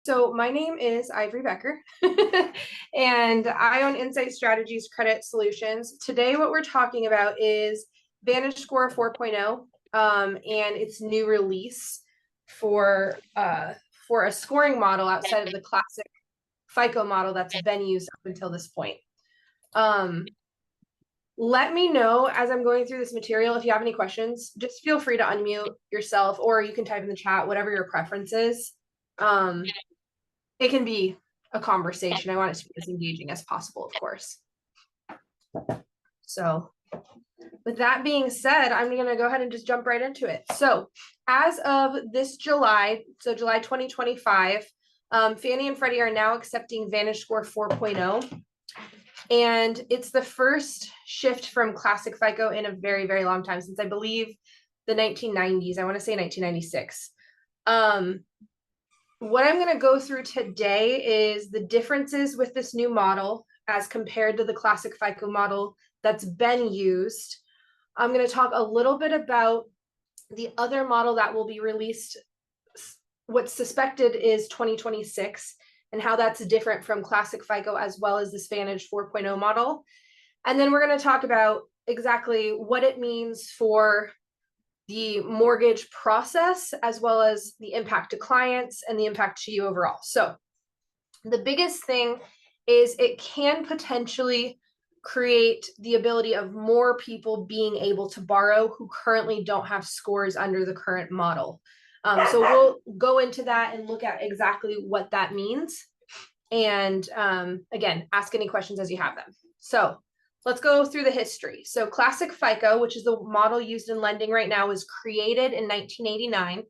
So my name is Ivory Becker, and I own Incite Strategies Credit Solutions. Today, what we're talking about is VantageScore 4.0 and its new release for a scoring model outside of the classic FICO model that's been used up until this point. Let me know as I'm going through this material if you have any questions. Just feel free to unmute yourself, or you can type in the chat, whatever your preference is. It can be a conversation. I want it to be as engaging as possible, of course. So with that being said, I'm going to go ahead and just jump right into it. So as of this July, so July 2025, Fannie and Freddie are now accepting VantageScore 4.0. And it's the first shift from classic FICO in a very, very long time, since I believe the 1990s. I want to say 1996. What I'm going to go through today is the differences with this new model as compared to the classic FICO model that's been used. I'm going to talk a little bit about the other model that will be released. What's suspected is 2026 and how that's different from classic FICO as well as this Vantage 4.0 model. And then we're going to talk about exactly what it means for the mortgage process, as well as the impact to clients and the impact to you overall. So the biggest thing is it can potentially create the ability of more people being able to borrow who currently don't have scores under the current model. So we'll go into that and look at exactly what that means. And again, ask any questions as you have them. So let's go through the history. So classic FICO, which is the model used in lending right now, was created in 1989.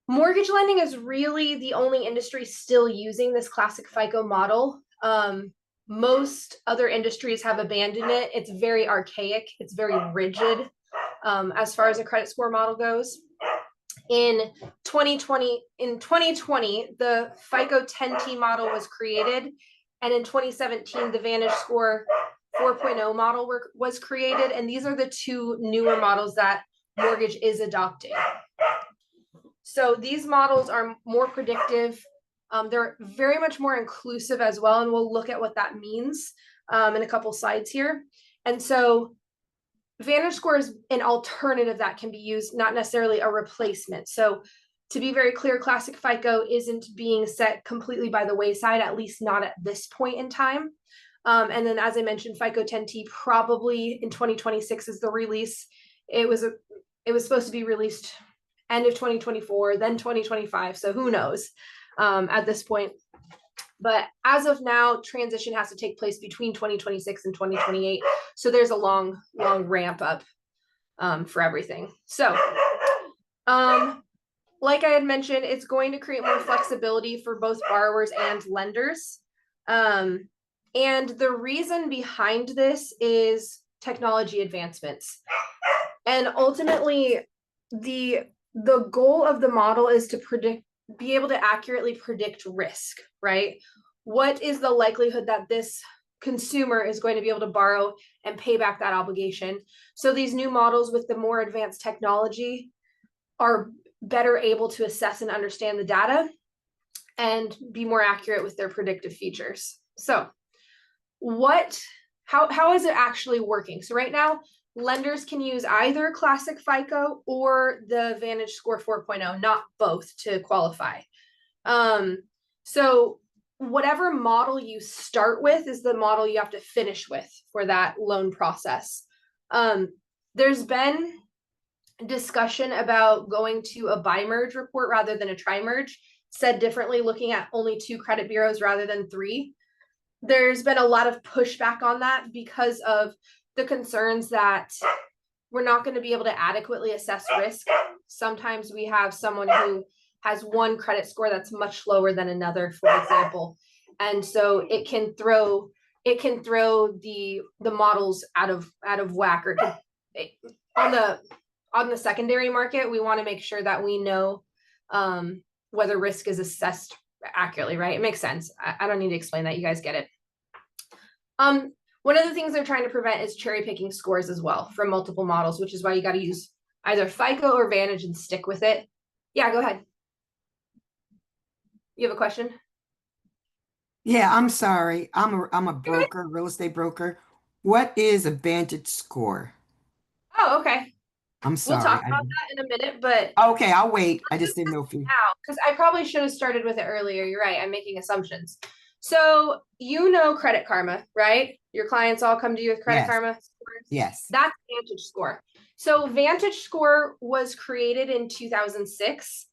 Mortgage lending is really the only industry still using this classic FICO model. Most other industries have abandoned it. It's very archaic. It's very rigid as far as a credit score model goes. In 2020, the FICO 10T model was created. And in 2017, the VantageScore 4.0 model was created. And these are the two newer models that mortgage is adopting. So these models are more predictive. They're very much more inclusive as well. And we'll look at what that means in a couple slides here. And so VantageScore is an alternative that can be used, not necessarily a replacement. So to be very clear, classic FICO isn't being set completely by the wayside, at least not at this point in time. And then, as I mentioned, FICO 10T probably in 2026 is the release. It was supposed to be released end of 2024, then 2025. So who knows at this point. But as of now, transition has to take place between 2026 and 2028. So there's a long ramp up for everything. So like I had mentioned, it's going to create more flexibility for both borrowers and lenders. And the reason behind this is technology advancements. And ultimately, the goal of the model is to be able to accurately predict risk, right? What is the likelihood that this consumer is going to be able to borrow and pay back that obligation? So these new models with the more advanced technology are better able to assess and understand the data and be more accurate with their predictive features. So how is it actually working? So right now, lenders can use either classic FICO or the VantageScore 4.0, not both, to qualify. So whatever model you start with is the model you have to finish with for that loan process. There's been discussion about going to a bi-merge report rather than a tri-merge. Said differently, looking at only 2 credit bureaus rather than 3. There's been a lot of pushback on that because of the concerns that we're not going to be able to adequately assess risk. Sometimes we have someone who has one credit score that's much lower than another, for example. And so it can throw the models out of whack. Or on the secondary market, we want to make sure that we know whether risk is assessed accurately, right? It makes sense. I don't need to explain that. You guys get it. One of the things they're trying to prevent is cherry picking scores as well from multiple models, which is why you got to use either FICO or Vantage and stick with it. Yeah, go ahead. You have a question? Yeah, I'm sorry. I'm a broker, real estate broker. What is a Vantage score? Oh, okay. I'm We'll sorry. talk about that in a minute, but Okay, I'll wait. I just didn't know if you. now, because I probably should have started with it earlier. You're right. I'm making assumptions. So you know Credit Karma, right? Your clients all come to you with Credit Yes, Karma scores. yes. That's VantageScore. So VantageScore was created in 2006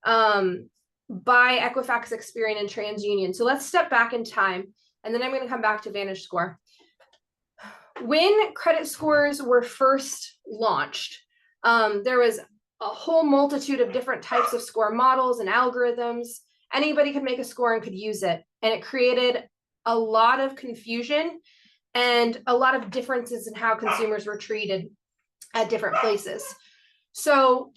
by Equifax, Experian, and TransUnion. So let's step back in time, and then I'm going to come back to VantageScore. When credit scores were first launched, there was a whole multitude of different types of score models and algorithms. Anybody could make a score and could use it. And it created a lot of confusion and a lot of differences in how consumers were treated at different places. So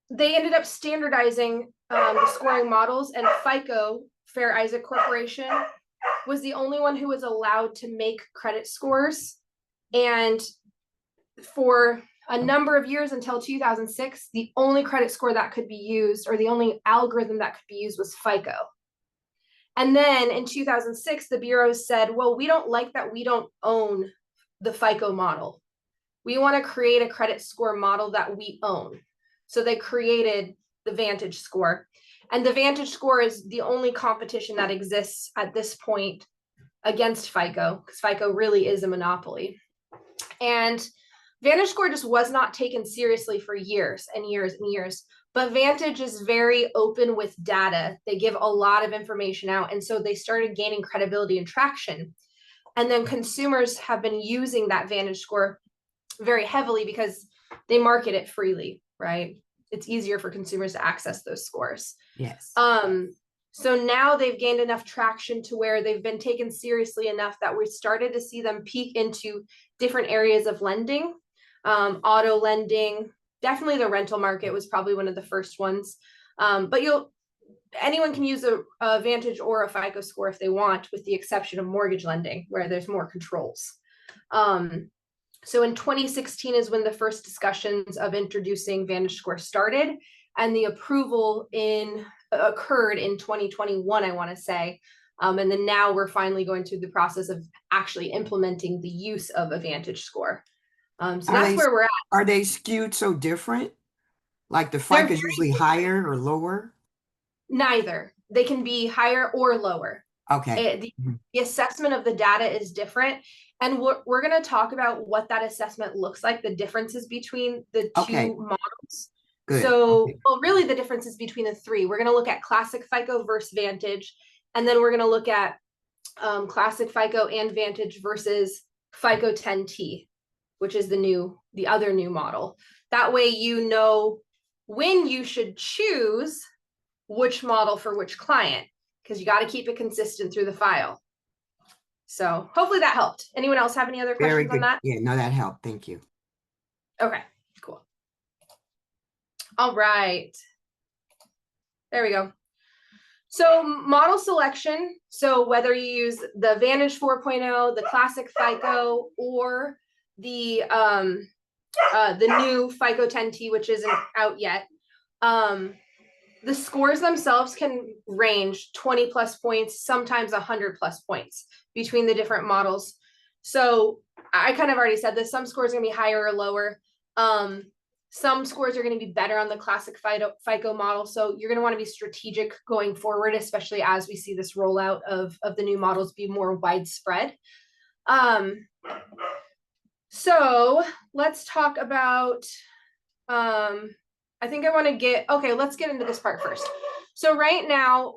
they ended up standardizing the scoring models, and FICO, Fair Isaac Corporation, was the only one who was allowed to make credit scores. And for a number of years until 2006, the only credit score that could be used, or the only algorithm that could be used, was FICO. And then in 2006, the Bureau said, well, we don't like that we don't own the FICO model. We want to create a credit score model that we own. So they created the VantageScore. And the VantageScore is the only competition that exists at this point against FICO, because FICO really is a monopoly. And VantageScore just was not taken seriously for years and years and years. But Vantage is very open with data. They give a lot of information out. And so they started gaining credibility and traction. And then consumers have been using that VantageScore very heavily because they market it freely, right? It's easier for consumers to access those scores. Yes. So now they've gained enough traction to where they've been taken seriously enough that we started to see them peek into different areas of lending, auto lending. Definitely the rental market was probably one of the first ones. But anyone can use a Vantage or a FICO score if they want, with the exception of mortgage lending, where there's more controls. So in 2016 is when the first discussions of introducing VantageScore started, and the approval occurred in 2021, I want to say. And then now we're finally going through the process of actually implementing the use of a VantageScore. So Are that's they where we're at. are they skewed so different? Like the They're FICA is usually very higher or lower? neither. They can be higher or lower. Okay. The Mhm. assessment of the data is different. And we're going to talk about what that assessment looks like, the differences between the Okay. two models. Good. So, Okay. well, really the differences between the three. We're going to look at classic FICO versus Vantage. And then we're going to look at classic FICO and Vantage versus FICO 10T, which is the other new model. That way you know when you should choose which model for which client, because you got to keep it consistent through the file. So hopefully that helped. Anyone else have any other Very questions on good. that? Yeah, no, that helped. Thank you. Okay, cool. All right. There we go. So model selection. So whether you use the Vantage 4.0, the classic FICO, or the new FICO 10T, which isn't out yet, the scores themselves can range 20 plus points, sometimes 100 plus points between the different models. So I kind of already said this, some scores are going to be higher or lower. Some scores are going to be better on the classic FICO model. So you're going to want to be strategic going forward, especially as we see this rollout of the new models be more widespread. So let's talk about, I think I want to let's get into this part first. So right now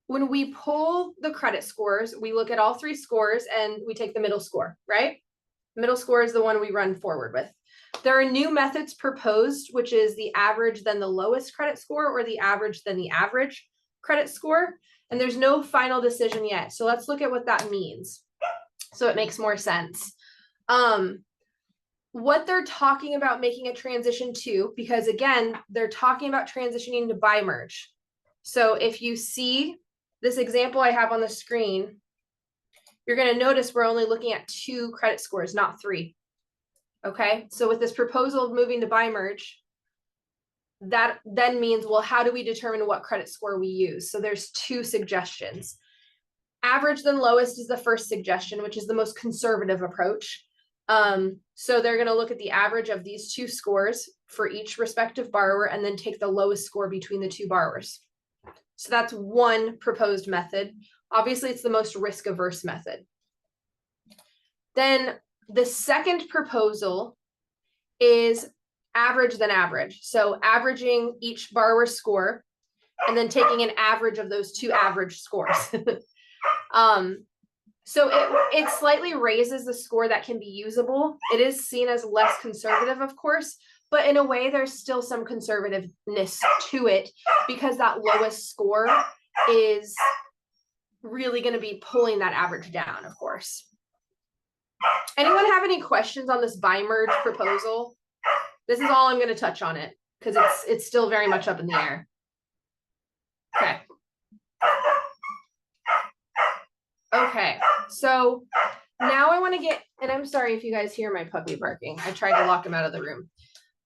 when we pull the credit scores, we look at all three scores and we take the middle score, right? Middle score is the one we run forward with. There are new methods proposed, which is the average then the lowest credit score, or the average then the average credit score. And there's no final decision yet. So let's look at what that means, so it makes more sense. What they're talking about making a transition to, because again, they're talking about transitioning to buy merge. So if you see this example I have on the screen, you're going to notice we're only looking at 2 credit scores, not 3. Okay, so with this proposal of moving to buy merge, that then means, well, how do we determine what credit score we use? So there's two suggestions. Average then lowest is the first suggestion, which is the most conservative approach. So they're going to look at the average of these two scores for each respective borrower and then take the lowest score between the two borrowers. So that's one proposed method. Obviously, it's the most risk-averse method. Then the second proposal is average then average. So averaging each borrower's score and then taking an average of those two average scores. So it slightly raises the score that can be usable. It is seen as less conservative, of course, but in a way, there's still some conservativeness to it because that lowest score is really going to be pulling that average down, of course. Anyone have any questions on this bi-merge proposal? This is all I'm going to touch on it because it's still very much up in the air. Okay. Okay, so now I want to get, and I'm sorry if you guys hear my puppy barking. I tried to lock him out of the room.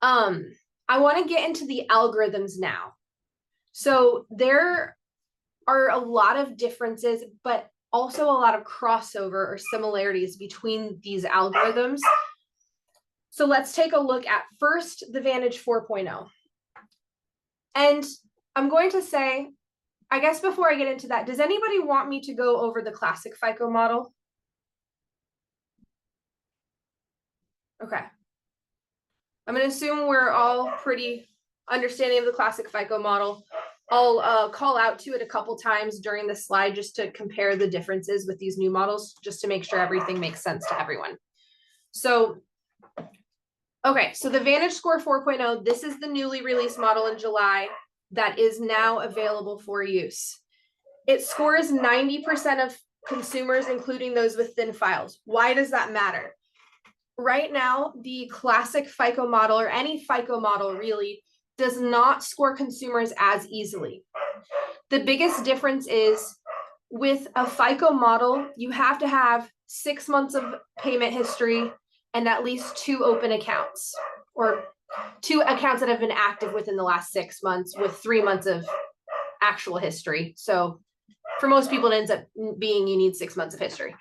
I want to get into the algorithms now. So there are a lot of differences, but also a lot of crossover or similarities between these algorithms. So let's take a look at first the Vantage 4.0. And I'm going to say, I guess before I get into that, does anybody want me to go over the classic FICO model? Okay. I'm going to assume we're all pretty understanding of the classic FICO model. I'll call out to it a couple times during the slide just to compare the differences with these new models, just to make sure everything makes sense to everyone. So, okay, so the VantageScore 4.0, this is the newly released model in July that is now available for use. It scores 90% of consumers, including those with thin files. Why does that matter? Right now, the classic FICO model, or any FICO model really, does not score consumers as easily. The biggest difference is with a FICO model, you have to have 6 months of payment history and at least 2 open accounts, or 2 accounts that have been active within the last 6 months with 3 months of actual history. So for most people, it ends up being you need 6 months of history.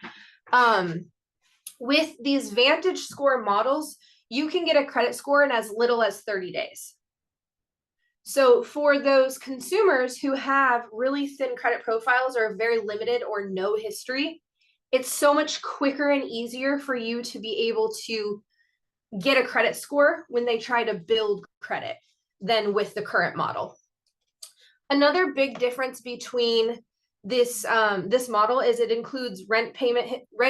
With these VantageScore models, you can get a credit score in as little as 30 days. So for those consumers who have really thin credit profiles or very limited or no history, it's so much quicker and easier for you to be able to get a credit score when they try to build credit than with the current model. Another big difference between this model is it includes rent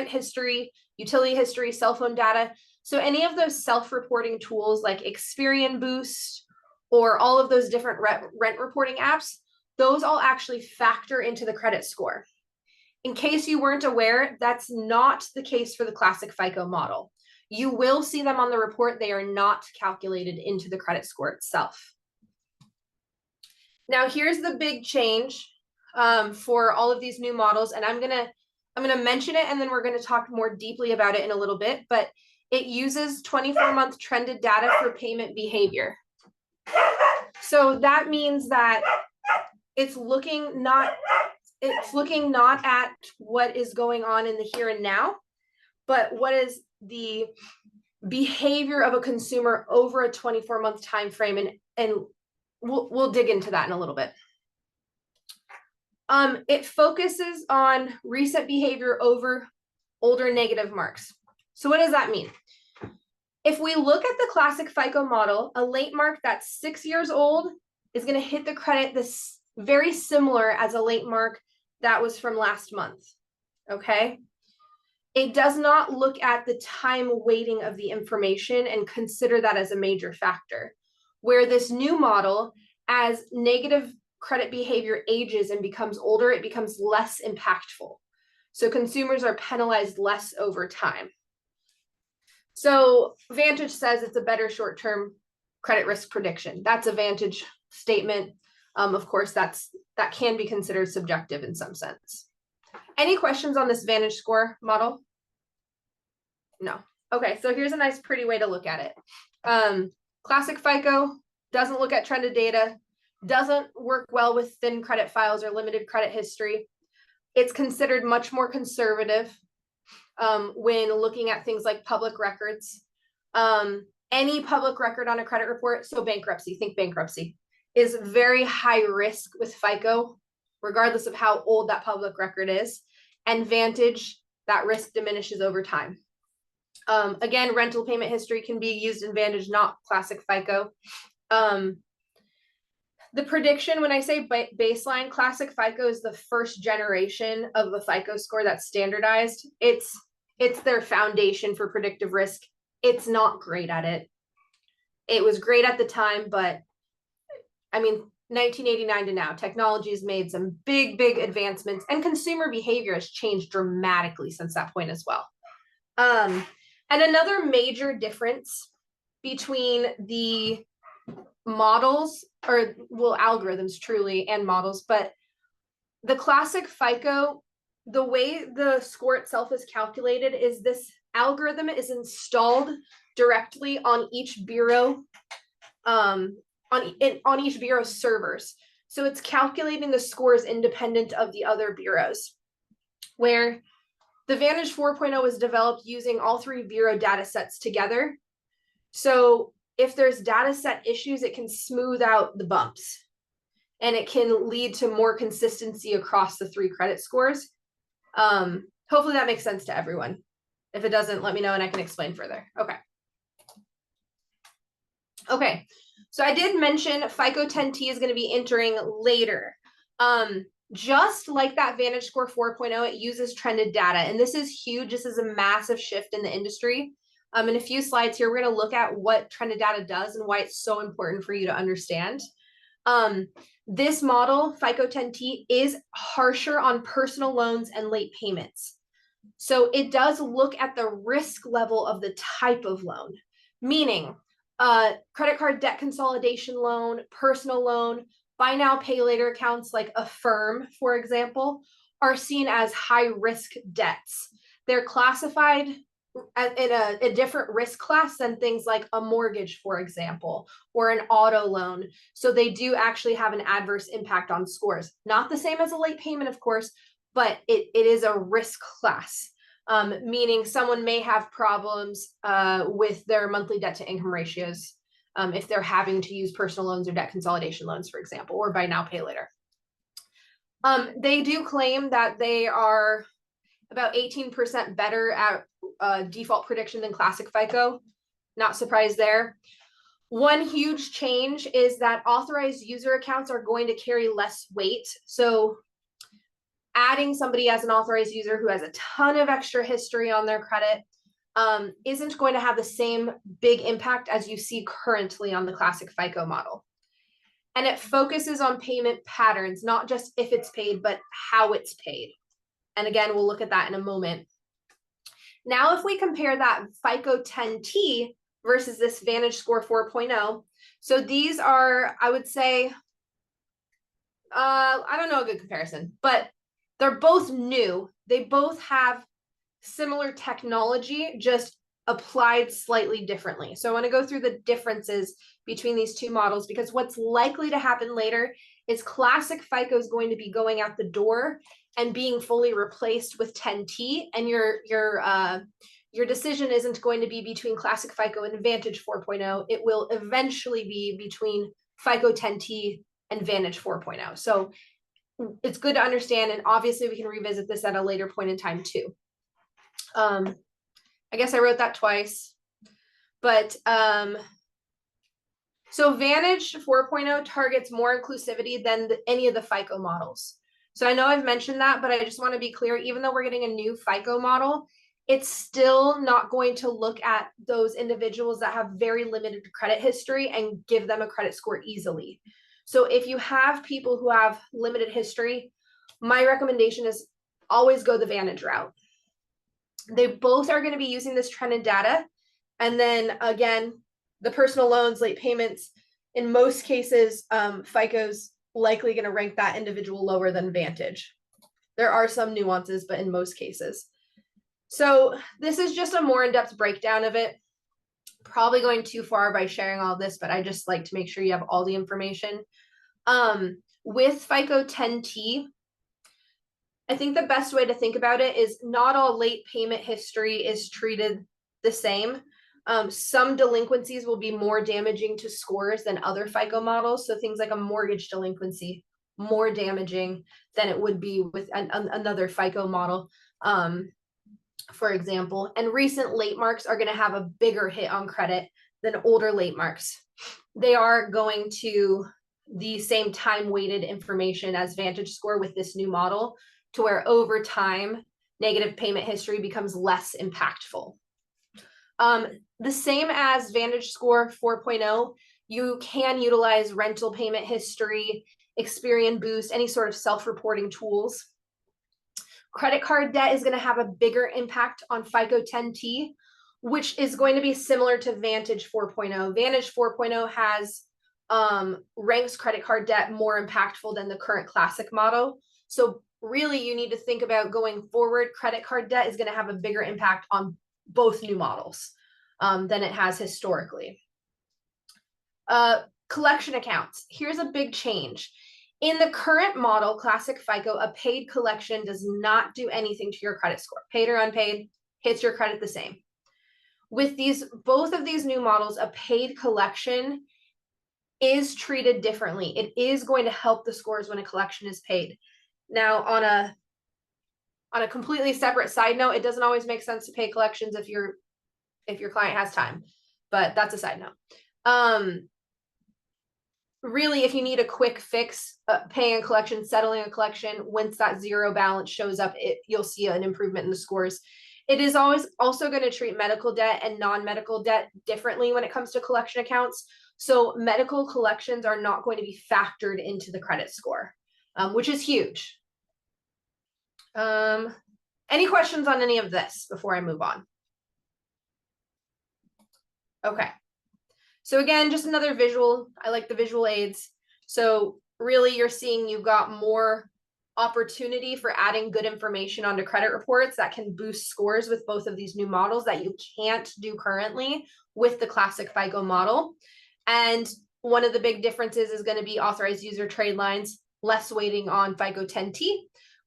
history, utility history, cell phone data. So any of those self-reporting tools like Experian Boost or all of those different rent reporting apps, those all actually factor into the credit score. In case you weren't aware, that's not the case for the classic FICO model. You will see them on the report. They are not calculated into the credit score itself. Now, here's the big change for all of these new models, and I'm gonna mention it, and then we're gonna talk more deeply about it in a little bit, but it uses 24-month trended data for payment behavior. So that means that it's looking not at what is going on in the here and now, but what is the behavior of a consumer over a 24-month time frame, and we'll dig into that in a little bit. It focuses on recent behavior over older negative marks. So what does that mean? If we look at the classic FICO model, a late mark that's 6 years old is going to hit the credit this very similar as a late mark that was from last month. Okay. It does not look at the time weighting of the information and consider that as a major factor. Where this new model, as negative credit behavior ages and becomes older, it becomes less impactful. So consumers are penalized less over time. So Vantage says it's a better short-term credit risk prediction. That's a Vantage statement. Of course, that can be considered subjective in some sense. Any questions on this VantageScore model? No. Okay, so here's a nice pretty way to look at it. Classic FICO, doesn't look at trended data, doesn't work well with thin credit files or limited credit history. It's considered much more conservative when looking at things like public records. Any public record on a credit report, so bankruptcy, think bankruptcy, is very high risk with FICO, regardless of how old that public record is. And Vantage, that risk diminishes over time. Again, rental payment history can be used in Vantage, not classic FICO. The prediction, when I say baseline, classic FICO is the first generation of the FICO score that's standardized. It's their foundation for predictive risk. It's not great at it. It was great at the time, but I mean, 1989 to now, technology has made some big advancements, and consumer behavior has changed dramatically since that point as well. And another major difference between the models, or well, algorithms truly, and models, but the classic FICO, the way the score itself is calculated is this algorithm is installed directly on each bureau, on each bureau's servers. So it's calculating the scores independent of the other bureaus, where the Vantage 4.0 was developed using all three bureau data sets together. So if there's data set issues, it can smooth out the bumps, and it can lead to more consistency across the three credit scores. Hopefully that makes sense to everyone. If it doesn't, let me know and I can explain further. Okay, so I did mention FICO 10T is going to be entering later. Just like that VantageScore 4.0, it uses trended data, and this is huge. This is a massive shift in the industry. In a few slides here, we're going to look at what trended data does and why it's so important for you to understand. This model, FICO 10T, is harsher on personal loans and late payments. So it does look at the risk level of the type of loan, meaning credit card debt consolidation loan, personal loan, buy now, pay later accounts like Affirm, for example, are seen as high risk debts. They're classified in a different risk class than things like a mortgage, for example, or an auto loan. So they do actually have an adverse impact on scores. Not the same as a late payment, of course, but it is a risk class, meaning someone may have problems with their monthly debt to income ratios if they're having to use personal loans or debt consolidation loans, for example, or buy now, pay later. They do claim that they are about 18% better at default prediction than classic FICO. Not surprised there. One huge change is that authorized user accounts are going to carry less weight. So adding somebody as an authorized user who has a ton of extra history on their credit isn't going to have the same big impact as you see currently on the classic FICO model. And it focuses on payment patterns, not just if it's paid, but how it's paid. And again, we'll look at that in a moment. Now, if we compare that FICO 10T versus this VantageScore 4.0, so these are, I would say, I don't know a good comparison, but they're both new. They both have similar technology, just applied slightly differently. So I want to go through the differences between these two models, because what's likely to happen later is classic FICO is going to be going out the door and being fully replaced with 10T, and your decision isn't going to be between classic FICO and Vantage 4.0. It will eventually be between FICO 10T and Vantage 4.0. So it's good to understand, and obviously we can revisit this at a later point in time too. I guess I wrote that twice, but so Vantage 4.0 targets more inclusivity than any of the FICO models. So I know I've mentioned that, but I just want to be clear, even though we're getting a new FICO model, it's still not going to look at those individuals that have very limited credit history and give them a credit score easily. So if you have people who have limited history, my recommendation is always go the Vantage route. They both are going to be using this trended data. And then again, the personal loans, late payments, in most cases, FICO's likely going to rank that individual lower than Vantage. There are some nuances, but in most cases. So this is just a more in-depth breakdown of it. Probably going too far by sharing all this, but I just like to make sure you have all the information. With FICO 10T, I think the best way to think about it is not all late payment history is treated the same. Some delinquencies will be more damaging to scores than other FICO models. So things like a mortgage delinquency, more damaging than it would be with another FICO model, for example. And recent late marks are going to have a bigger hit on credit than older late marks. They are going to the same time weighted information as VantageScore with this new model, to where over time, negative payment history becomes less impactful. The same as VantageScore 4.0, you can utilize rental payment history, Experian Boost, any sort of self-reporting tools. Credit card debt is going to have a bigger impact on FICO 10T, which is going to be similar to Vantage 4.0. Vantage 4.0 has ranks credit card debt more impactful than the current classic model. So really, you need to think about going forward, credit card debt is going to have a bigger impact on both new models than it has historically. Collection accounts. Here's a big change. In the current model, classic FICO, a paid collection does not do anything to your credit score. Paid or unpaid, hits your credit the same. With both of these new models, a paid collection is treated differently. It is going to help the scores when a collection is paid. Now, on a completely separate side note, it doesn't always make sense to pay collections if your client has time, but that's a side note. Really, if you need a quick fix, paying a collection, settling a collection, once that zero balance shows up, you'll see an improvement in the scores. It is always also going to treat medical debt and non-medical debt differently when it comes to collection accounts. So medical collections are not going to be factored into the credit score, which is huge. Any questions on any of this before I move on? Okay. So again, just another visual. I like the visual aids. So really, you're seeing you've got more opportunity for adding good information onto credit reports that can boost scores with both of these new models that you can't do currently with the classic FICO model. And one of the big differences is going to be authorized user trade lines, less weighting on FICO 10T.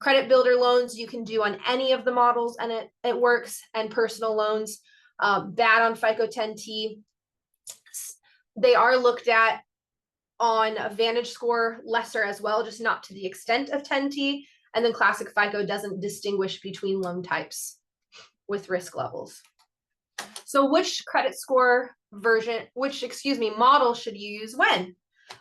Credit builder loans you can do on any of the models and it works, and personal loans, bad on FICO 10T. They are looked at on a VantageScore lesser as well, just not to the extent of 10T. And then classic FICO doesn't distinguish between loan types with risk levels. So which credit score model should you use when?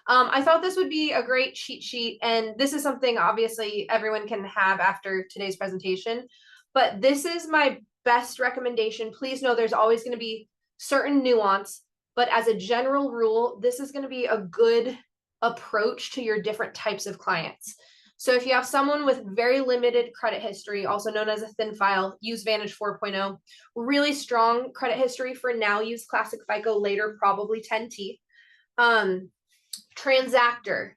I thought this would be a great cheat sheet, and this is something obviously everyone can have after today's presentation, but this is my best recommendation. Please know there's always going to be certain nuance, but as a general rule, this is going to be a good approach to your different types of clients. So if you have someone with very limited credit history, also known as a thin file, use Vantage 4.0. Really strong credit history for now, use classic FICO, later probably 10T. Transactor.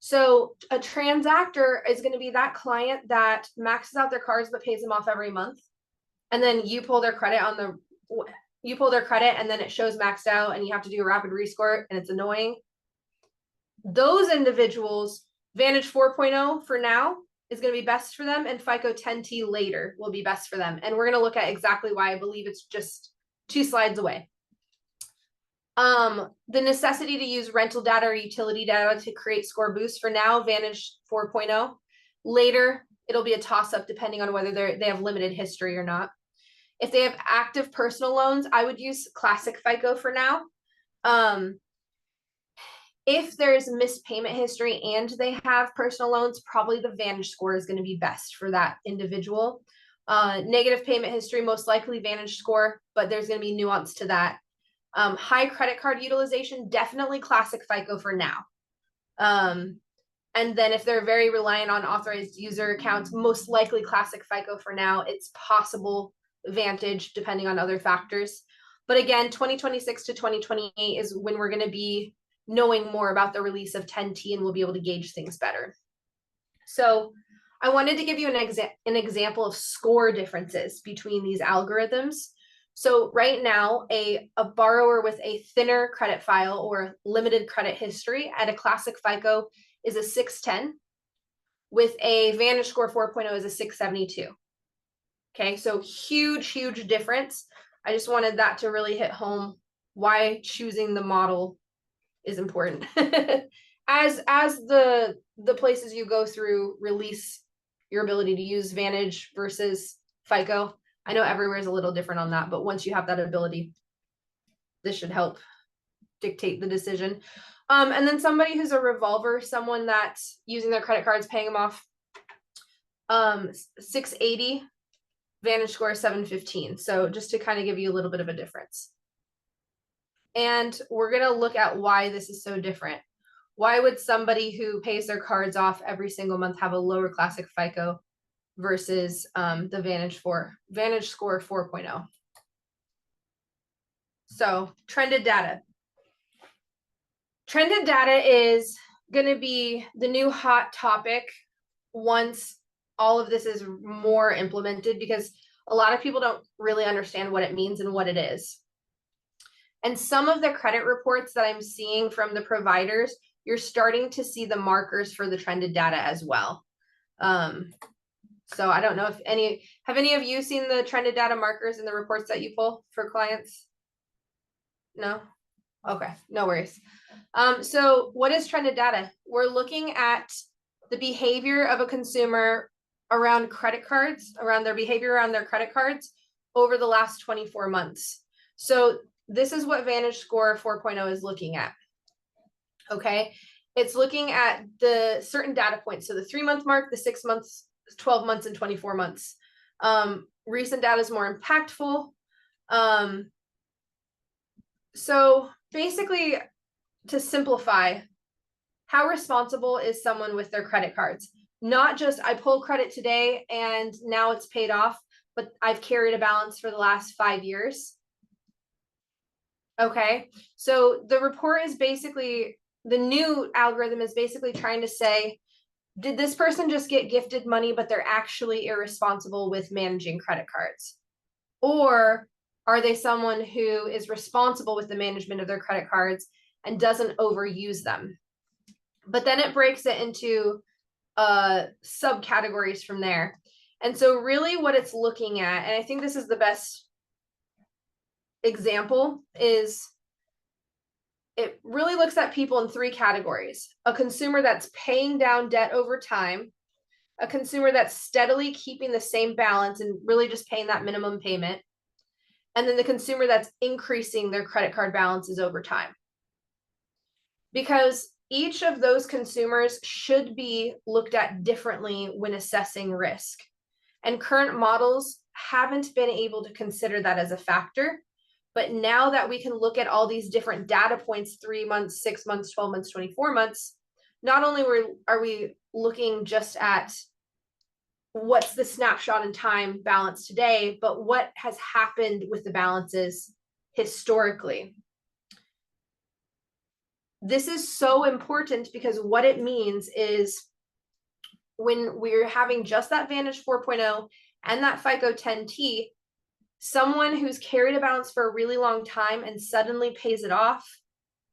So a transactor is going to be that client that maxes out their cards but pays them off every month. And then you pull their credit and then it shows maxed out and you have to do a rapid rescore and it's annoying. Those individuals, Vantage 4.0 for now is going to be best for them, and FICO 10T later will be best for them. And we're going to look at exactly why. I believe it's just 2 slides away. The necessity to use rental data or utility data to create score boosts for now, Vantage 4.0. Later, it'll be a toss-up depending on whether they have limited history or not. If they have active personal loans, I would use classic FICO for now. If there's missed payment history and they have personal loans, probably the VantageScore is going to be best for that individual. Negative payment history, most likely VantageScore, but there's going to be nuance to that. High credit card utilization, definitely classic FICO for now. And then if they're very reliant on authorized user accounts, most likely classic FICO for now. It's possible Vantage depending on other factors. But again, 2026 to 2028 is when we're going to be knowing more about the release of 10T and we'll be able to gauge things better. So I wanted to give you an example of score differences between these algorithms. So right now, a borrower with a thinner credit file or limited credit history at a classic FICO is a 610, with a VantageScore 4.0 is a 672. Okay, so huge, huge difference. I just wanted that to really hit home why choosing the model is important. As the places you go through release your ability to use Vantage versus FICO, I know everywhere is a little different on that, but once you have that ability, this should help dictate the decision. And then somebody who's a revolver, someone that's using their credit cards, paying them off, 680, VantageScore 715. So just to kind of give you a little bit of a difference. And we're going to look at why this is so different. Why would somebody who pays their cards off every single month have a lower classic FICO versus the VantageScore 4.0? So trended data. Trended data is going to be the new hot topic once all of this is more implemented, because a lot of people don't really understand what it means and what it is. And some of the credit reports that I'm seeing from the providers, you're starting to see the markers for the trended data as well. So I don't know if have any of you seen the trended data markers in the reports that you pull for clients? No? Okay, no worries. So what is trended data? We're looking at the behavior of a consumer around credit cards, around their behavior around their credit cards over the last 24 months. So this is what VantageScore 4.0 is looking at. Okay, it's looking at the certain data points. So the 3-month mark, the 6 months, 12 months, and 24 months. Recent data is more impactful. So basically, to simplify, how responsible is someone with their credit cards? Not just I pull credit today and now it's paid off, but I've carried a balance for the last 5 years. Okay, so the report is basically, the new algorithm is basically trying to say, did this person just get gifted money, but they're actually irresponsible with managing credit cards? Or are they someone who is responsible with the management of their credit cards and doesn't overuse them? But then it breaks it into subcategories from there. And so really what it's looking at, and I think this is the best example, is it really looks at people in 3 categories: a consumer that's paying down debt over time, a consumer that's steadily keeping the same balance and really just paying that minimum payment, and then the consumer that's increasing their credit card balances over time. Because each of those consumers should be looked at differently when assessing risk. And current models haven't been able to consider that as a factor. But now that we can look at all these different data points, 3 months, 6 months, 12 months, 24 months, not only are we looking just at what's the snapshot in time balance today, but what has happened with the balances historically. This is so important because what it means is when we're having just that Vantage 4.0 and that FICO 10T, someone who's carried a balance for a really long time and suddenly pays it off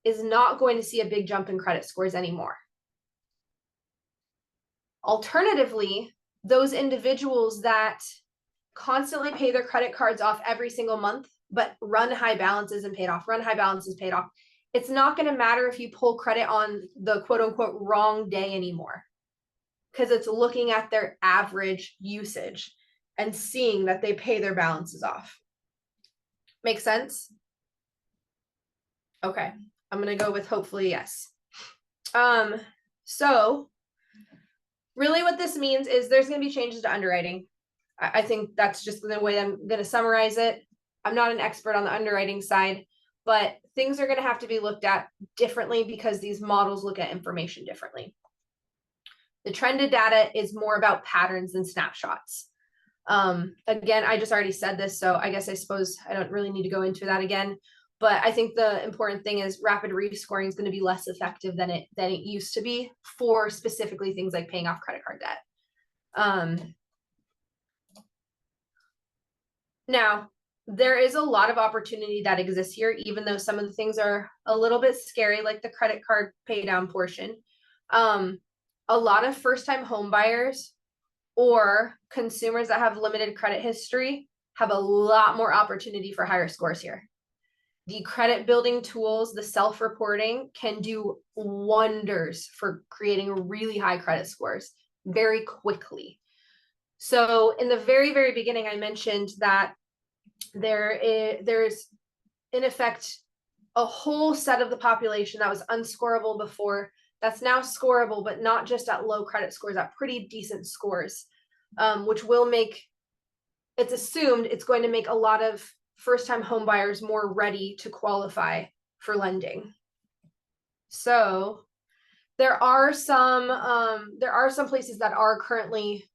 is not going to see a big jump in credit scores anymore. Alternatively, those individuals that constantly pay their credit cards off every single month, but run high balances and paid off, run high balances paid off, it's not going to matter if you pull credit on the quote unquote wrong day anymore, because it's looking at their average usage and seeing that they pay their balances off. Make sense? Okay, I'm going to go with hopefully yes. So really what this means is there's going to be changes to underwriting. I think that's just the way I'm going to summarize it. I'm not an expert on the underwriting side, but things are going to have to be looked at differently because these models look at information differently. The trended data is more about patterns than snapshots. Again, I just already said this, so I suppose I don't really need to go into that again. But I think the important thing is rapid rescoring is going to be less effective than it used to be for specifically things like paying off credit card debt. Now, there is a lot of opportunity that exists here, even though some of the things are a little bit scary, like the credit card pay down portion. A lot of first-time home buyers or consumers that have limited credit history have a lot more opportunity for higher scores here. The credit building tools, the self-reporting can do wonders for creating really high credit scores very quickly. So in the very, very beginning, I mentioned that there's in effect a whole set of the population that was unscorable before that's now scorable, but not just at low credit scores, at pretty decent scores, which will make, it's assumed it's going to make a lot of first-time home buyers more ready to qualify for lending. So there are some places that are currently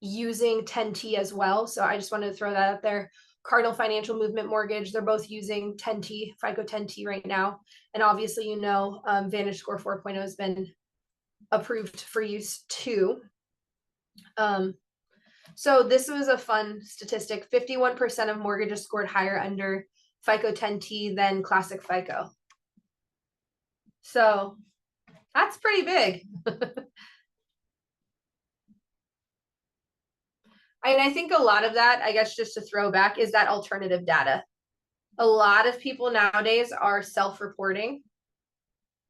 using 10T as well. So I just wanted to throw that out there. Cardinal Financial Movement Mortgage, they're both using 10T, FICO 10T right now. And obviously, VantageScore 4.0 has been approved for use too. So this was a fun statistic. 51% of mortgages scored higher under FICO 10T than classic FICO. So that's pretty big. And I think a lot of that, I guess, just to throw back, is that alternative data. A lot of people nowadays are self-reporting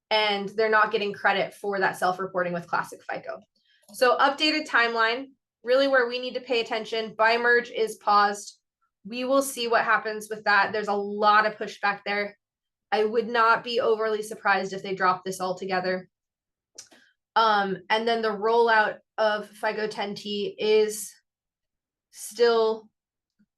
and they're not getting credit for that self-reporting with classic FICO. So updated timeline, really where we need to pay attention. Buy merge is paused. We will see what happens with that. There's a lot of pushback there. I would not be overly surprised if they drop this altogether. And then the rollout of FICO 10T is still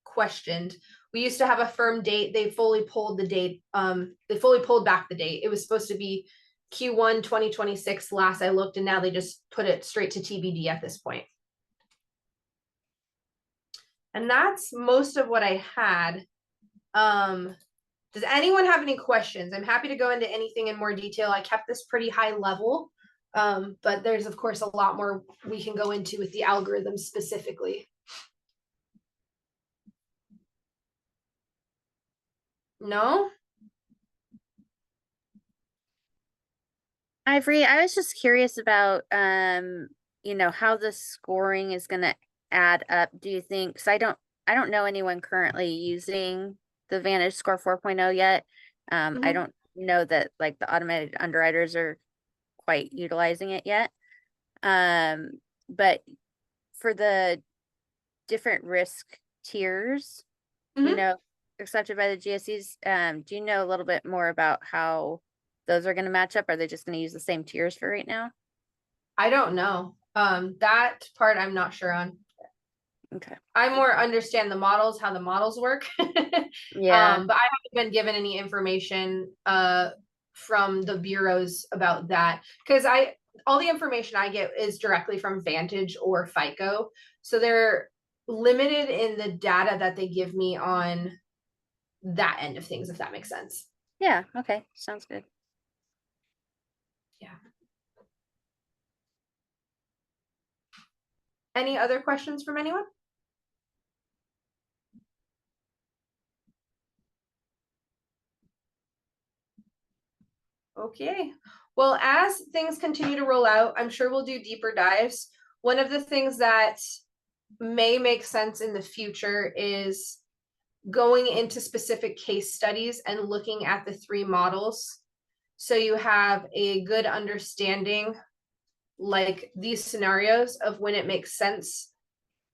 questioned. We used to have a firm date. They fully pulled the date. They fully pulled back the date. It was supposed to be Q1 2026 last I looked, and now they just put it straight to TBD at this point. And that's most of what I had. Does anyone have any questions? I'm happy to go into anything in more detail. I kept this pretty high level, but there's of course a lot more we can go into with the algorithm specifically. No? Ivory, I was just curious about, how the scoring is going to add up. Do you think, because I don't know anyone currently using the VantageScore 4.0 yet. I don't know that like the automated underwriters are quite utilizing it yet. But for the different risk tiers, accepted by the GSEs, do you know a little bit more about how those are going to match up? Are they just going to use the same tiers for right now? I don't know. That part I'm not sure on. Okay. I more understand the models, how the models work. Yeah. But I haven't been given any information from the bureaus about that, because all the information I get is directly from Vantage or FICO. So they're limited in the data that they give me on that end of things, if that makes sense. Yeah. Okay. Sounds good. Yeah. Any other questions from anyone? Okay. Well, as things continue to roll out, I'm sure we'll do deeper dives. One of the things that may make sense in the future is going into specific case studies and looking at the three models. So you have a good understanding, like these scenarios of when it makes sense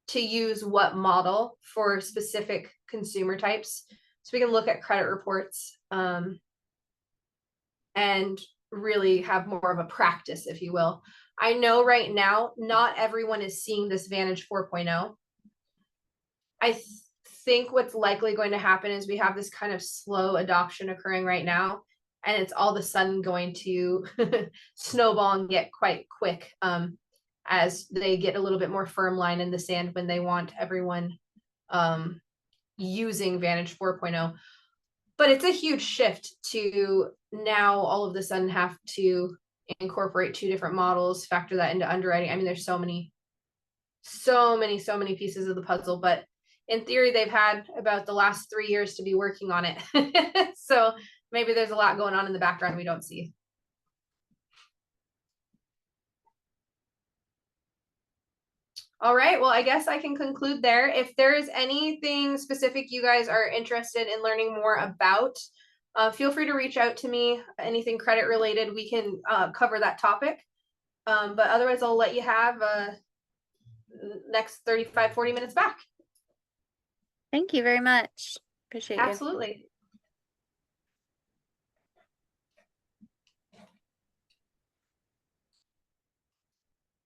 to use what model for specific consumer types. So we can look at credit reports and really have more of a practice, if you will. I know right now, not everyone is seeing this Vantage 4.0. I think what's likely going to happen is we have this kind of slow adoption occurring right now, and it's all of a sudden going to snowball and get quite quick as they get a little bit more firm line in the sand when they want everyone using Vantage 4.0. But it's a huge shift to now all of a sudden have to incorporate two different models, factor that into underwriting. I mean, there's so many pieces of the puzzle, but in theory, they've had about the last 3 years to be working on it. So maybe there's a lot going on in the background we don't see. All right, well, I guess I can conclude there. If there is anything specific you guys are interested in learning more about, feel free to reach out to me. Anything credit related, we can cover that topic. But otherwise, I'll let you have next 35, 40 minutes back. Thank you very much. Appreciate you. Absolutely.